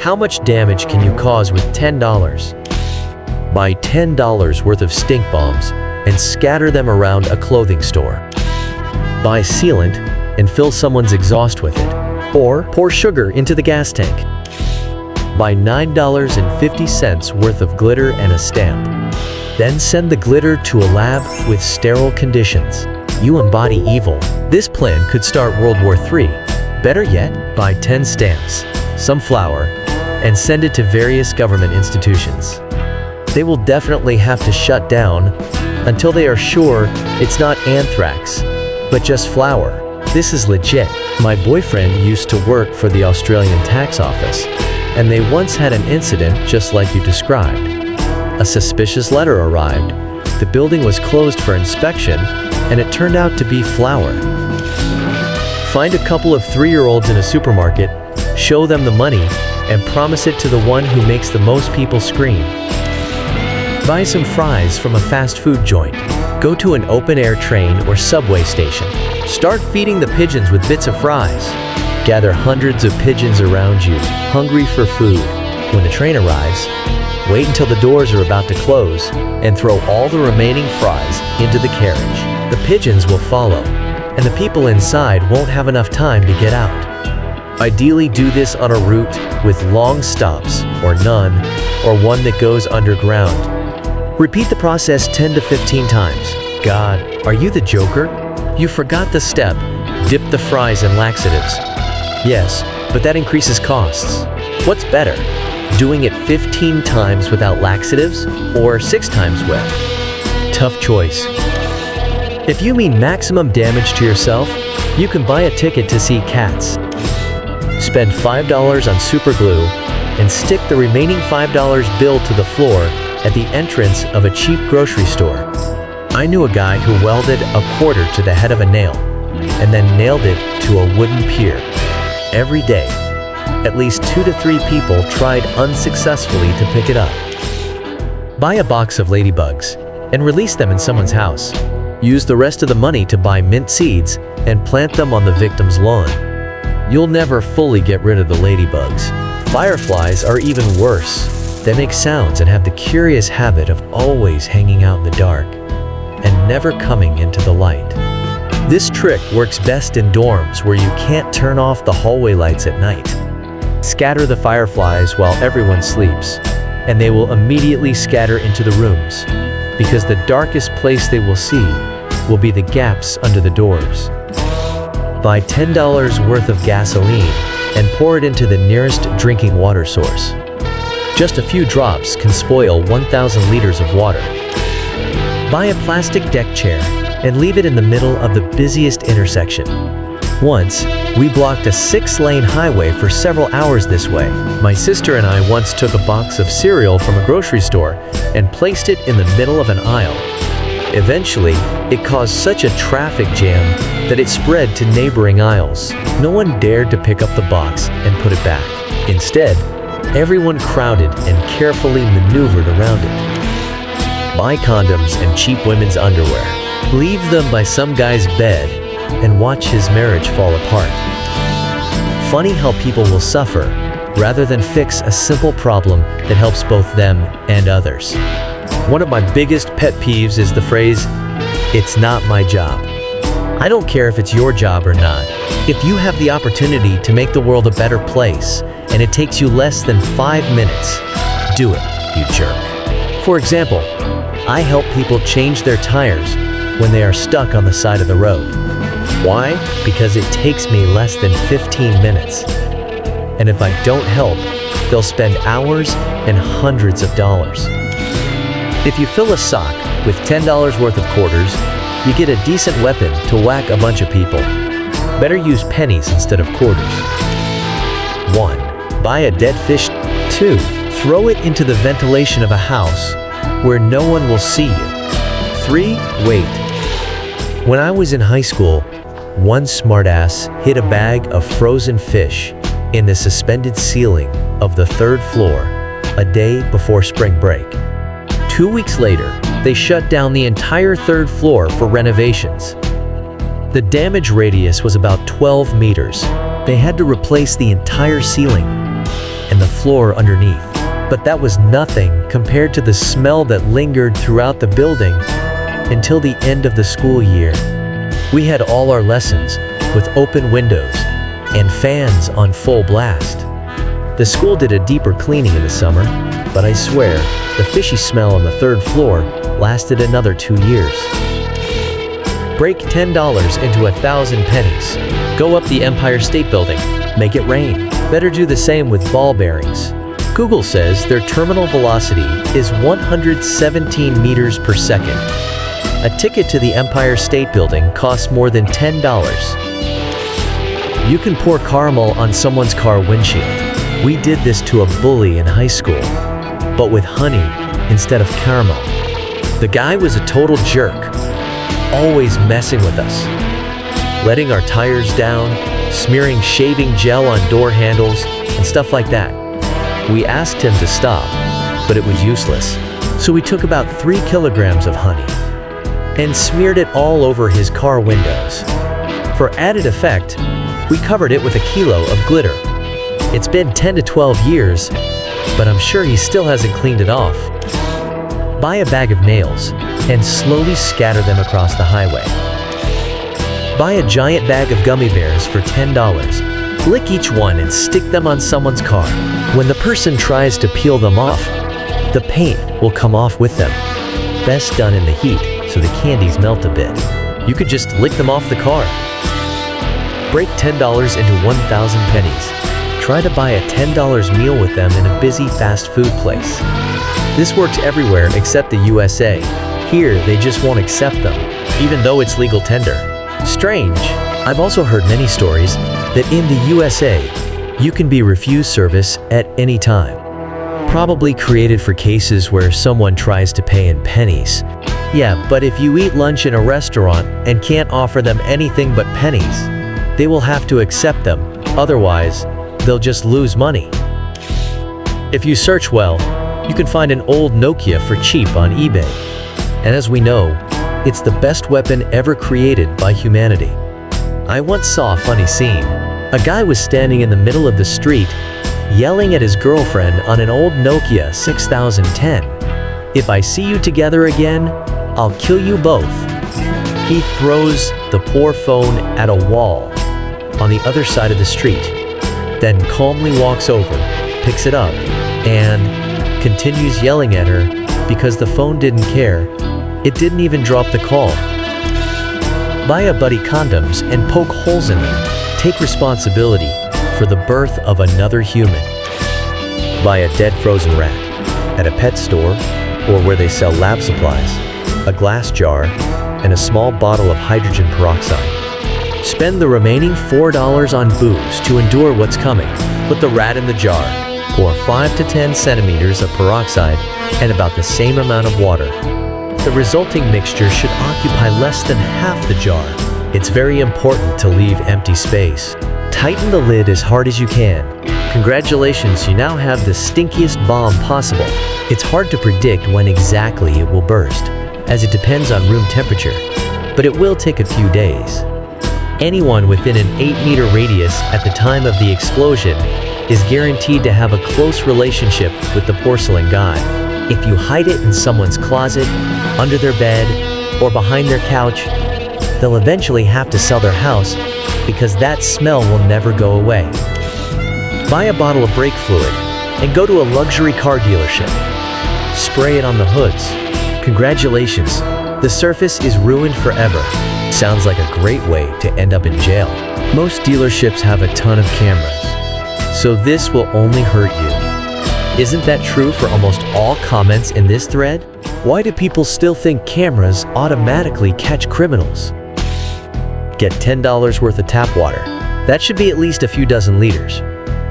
How much damage can you cause with $10? Buy $10 worth of stink bombs and scatter them around a clothing store. Buy sealant and fill someone's exhaust with it, or pour sugar into the gas tank. Buy $9.50 worth of glitter and a stamp. Then send the glitter to a lab with sterile conditions. You embody evil. This plan could start World War III. Better yet, buy 10 stamps, some flour, and send it to various government institutions. They will definitely have to shut down until they are sure it's not anthrax, but just flour. This is legit. My boyfriend used to work for the Australian tax office, and they once had an incident just like you described. A suspicious letter arrived. The building was closed for inspection, and it turned out to be flour. Find a couple of 3-year-olds in a supermarket, show them the money, and promise it to the one who makes the most people scream. Buy some fries from a fast food joint. Go to an open-air train or subway station. Start feeding the pigeons with bits of fries. Gather hundreds of pigeons around you, hungry for food. When the train arrives, wait until the doors are about to close and throw all the remaining fries into the carriage. The pigeons will follow, and the people inside won't have enough time to get out. Ideally, do this on a route with long stops, or none, or one that goes underground. Repeat the process 10 to 15 times. God, are you the Joker? You forgot the step. Dip the fries in laxatives. Yes, but that increases costs. What's better, doing it 15 times without laxatives or 6 times with? Tough choice. If you mean maximum damage to yourself, you can buy a ticket to see Cats. Spend $5 on super glue and stick the remaining $5 bill to the floor at the entrance of a cheap grocery store. I knew a guy who welded a quarter to the head of a nail and then nailed it to a wooden pier. Every day, at least 2 to 3 people tried unsuccessfully to pick it up. Buy a box of Ladybugs and release them in someone's house. Use the rest of the money to buy mint seeds and plant them on the victim's lawn. You'll never fully get rid of the ladybugs. Fireflies are even worse. They make sounds and have the curious habit of always hanging out in the dark and never coming into the light. This trick works best in dorms where you can't turn off the hallway lights at night. Scatter the fireflies while everyone sleeps, and they will immediately scatter into the rooms, because the darkest place they will see will be the gaps under the doors. Buy $10 worth of gasoline and pour it into the nearest drinking water source. Just a few drops can spoil 1,000 liters of water. Buy a plastic deck chair and leave it in the middle of the busiest intersection. Once, we blocked a 6-lane highway for several hours this way. My sister and I once took a box of cereal from a grocery store and placed it in the middle of an aisle. Eventually, it caused such a traffic jam that it spread to neighboring aisles. No one dared to pick up the box and put it back. Instead, everyone crowded and carefully maneuvered around it. Buy condoms and cheap women's underwear. Leave them by some guy's bed and watch his marriage fall apart. Funny how people will suffer rather than fix a simple problem that helps both them and others. One of my biggest pet peeves is the phrase, "It's not my job." I don't care if it's your job or not. If you have the opportunity to make the world a better place and it takes you less than 5 minutes, do it, you jerk. For example, I help people change their tires when they are stuck on the side of the road. Why? Because it takes me less than 15 minutes. And if I don't help, they'll spend hours and hundreds of dollars. If you fill a sock with $10 worth of quarters, you get a decent weapon to whack a bunch of people. Better use pennies instead of quarters. 1. Buy a dead fish. 2. Throw it into the ventilation of a house where no one will see you. 3. Wait. When I was in high school, one smartass hid a bag of frozen fish in the suspended ceiling of the 3rd floor a day before spring break. 2 weeks later, they shut down the entire 3rd floor for renovations. The damage radius was about 12 meters. They had to replace the entire ceiling, and the floor underneath. But that was nothing compared to the smell that lingered throughout the building until the end of the school year. We had all our lessons with open windows and fans on full blast. The school did a deeper cleaning in the summer, but I swear, the fishy smell on the third floor lasted another 2 years. Break $10 into 1,000 pennies. Go up the Empire State Building. Make it rain. Better do the same with ball bearings. Google says their terminal velocity is 117 meters per second. A ticket to the Empire State Building costs more than $10. You can pour caramel on someone's car windshield. We did this to a bully in high school, but with honey instead of caramel. The guy was a total jerk, always messing with us, letting our tires down, smearing shaving gel on door handles, and stuff like that. We asked him to stop, but it was useless. So we took about 3 kilograms of honey and smeared it all over his car windows. For added effect, we covered it with a kilo of glitter. It's been 10 to 12 years, but I'm sure he still hasn't cleaned it off. Buy a bag of nails and slowly scatter them across the highway. Buy a giant bag of gummy bears for $10. Lick each one and stick them on someone's car. When the person tries to peel them off, the paint will come off with them. Best done in the heat so the candies melt a bit. You could just lick them off the car. Break $10 into 1,000 pennies. Try to buy a $10 meal with them in a busy fast food place. This works everywhere except the USA. Here, they just won't accept them, even though it's legal tender. Strange. I've also heard many stories that in the USA, you can be refused service at any time. Probably created for cases where someone tries to pay in pennies. Yeah, but if you eat lunch in a restaurant and can't offer them anything but pennies, they will have to accept them. Otherwise, they'll just lose money. If you search well, you can find an old Nokia for cheap on eBay. And as we know, it's the best weapon ever created by humanity. I once saw a funny scene. A guy was standing in the middle of the street, yelling at his girlfriend on an old Nokia 6010. "If I see you together again, I'll kill you both." He throws the poor phone at a wall on the other side of the street, then calmly walks over, picks it up, and continues yelling at her because the phone didn't care. It didn't even drop the call. Buy a buddy condoms and poke holes in them. Take responsibility for the birth of another human. Buy a dead frozen rat at a pet store or where they sell lab supplies, a glass jar, and a small bottle of hydrogen peroxide. Spend the remaining $4 on booze to endure what's coming. Put the rat in the jar. Pour 5 to 10 centimeters of peroxide and about the same amount of water. The resulting mixture should occupy less than half the jar. It's very important to leave empty space. Tighten the lid as hard as you can. Congratulations, you now have the stinkiest bomb possible. It's hard to predict when exactly it will burst, as it depends on room temperature, but it will take a few days. Anyone within an 8-meter radius at the time of the explosion is guaranteed to have a close relationship with the porcelain god. If you hide it in someone's closet, under their bed, or behind their couch, they'll eventually have to sell their house because that smell will never go away. Buy a bottle of brake fluid and go to a luxury car dealership. Spray it on the hoods. Congratulations, the surface is ruined forever. Sounds like a great way to end up in jail. Most dealerships have a ton of cameras, so this will only hurt you. Isn't that true for almost all comments in this thread? Why do people still think cameras automatically catch criminals? Get $10 worth of tap water. That should be at least a few dozen liters,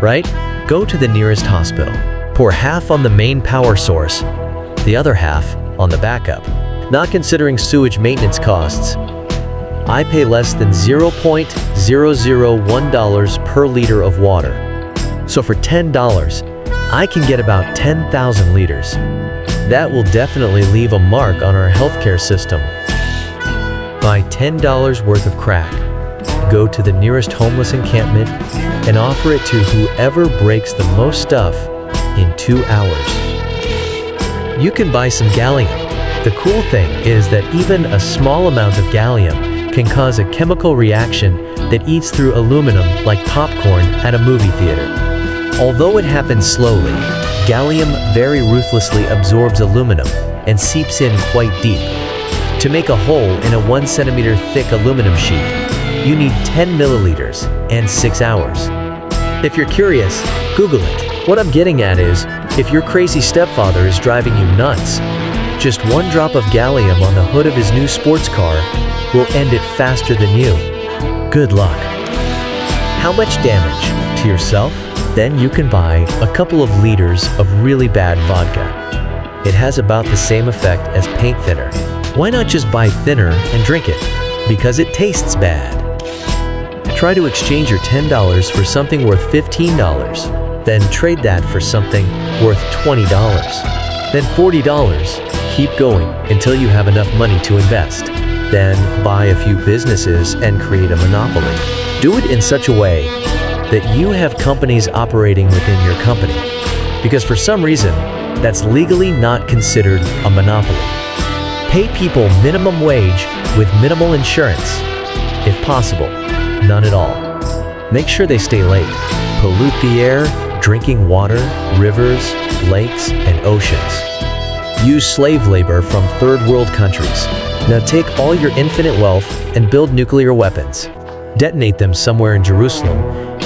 right? Go to the nearest hospital. Pour half on the main power source, the other half on the backup. Not considering sewage maintenance costs, I pay less than $0.001 per liter of water. So for $10, I can get about 10,000 liters. That will definitely leave a mark on our healthcare system. Buy $10 worth of crack. Go to the nearest homeless encampment and offer it to whoever breaks the most stuff in 2 hours. You can buy some gallium. The cool thing is that even a small amount of gallium can cause a chemical reaction that eats through aluminum like popcorn at a movie theater. Although it happens slowly, gallium very ruthlessly absorbs aluminum and seeps in quite deep. To make a hole in a 1 centimeter thick aluminum sheet, you need 10 milliliters and 6 hours. If you're curious, Google it. What I'm getting at is, if your crazy stepfather is driving you nuts, just 1 drop of gallium on the hood of his new sports car will end it faster than you. Good luck. How much damage? To yourself? Then you can buy a couple of liters of really bad vodka. It has about the same effect as paint thinner. Why not just buy thinner and drink it? Because it tastes bad. Try to exchange your $10 for something worth $15. Then trade that for something worth $20. Then $40. Keep going until you have enough money to invest. Then buy a few businesses and create a monopoly. Do it in such a way that you have companies operating within your company. Because for some reason, that's legally not considered a monopoly. Pay people minimum wage with minimal insurance. If possible, none at all. Make sure they stay late. Pollute the air, drinking water, rivers, lakes, and oceans. Use slave labor from third world countries. Now take all your infinite wealth and build nuclear weapons. Detonate them somewhere in Jerusalem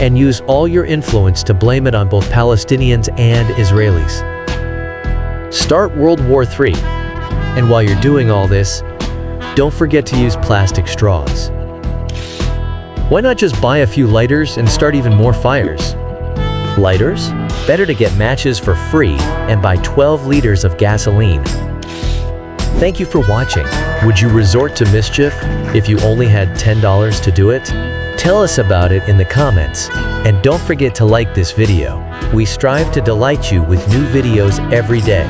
and use all your influence to blame it on both Palestinians and Israelis. Start World War III. And while you're doing all this, don't forget to use plastic straws. Why not just buy a few lighters and start even more fires? Lighters? Better to get matches for free and buy 12 liters of gasoline. Thank you for watching. Would you resort to mischief if you only had $10 to do it? Tell us about it in the comments. And don't forget to like this video. We strive to delight you with new videos every day.